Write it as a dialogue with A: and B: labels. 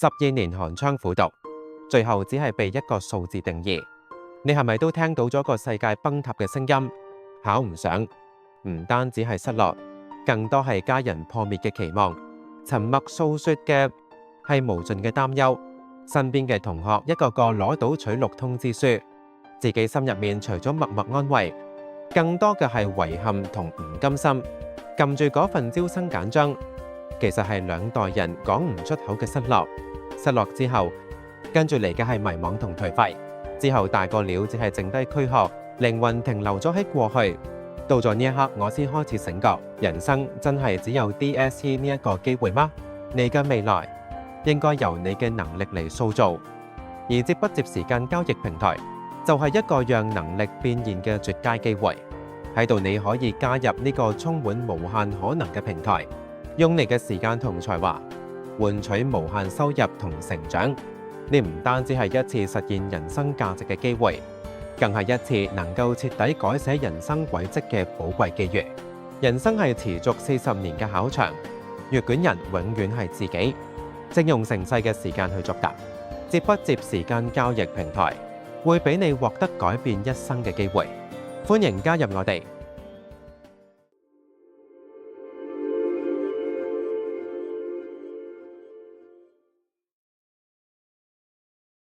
A: 12年寒窗苦讀，最後只係被一個數字定義。你係咪都聽到咗個世界崩塌嘅聲音？考唔上，唔單止係失落，更多係家人破滅嘅期望。沉默訴說嘅係無盡嘅擔憂。身邊嘅同學一個個攞到取錄通知書，自己心入面除咗默默安慰，更多嘅係遺憾同唔甘心。撳住嗰份招生簡章，其實係兩代人講唔出口嘅失落。失落之後，跟住嚟嘅係迷惘同頹廢。之後大個了，只係剩低軀殼，靈魂停留咗喺過去。到咗呢一刻，我先開始醒覺，人生真係只有 DSE 呢一個機會嗎？你嘅未來應該由你嘅能力嚟塑造，而接不接時間交易平台就係一個讓能力變現嘅絕佳機會。喺度你可以加入呢個充滿無限可能嘅平台，用你嘅時間同才華換取無限收入同成長。呢唔單止係一次實現人生價值嘅機會，更係一次能夠徹底改寫人生軌跡嘅寶貴機遇。人生係持續40年嘅考場，閱卷人永遠係自己。正用成世嘅時間去作答，接不接時間交易平台會俾你獲得改變一生嘅機會。歡迎加入我哋，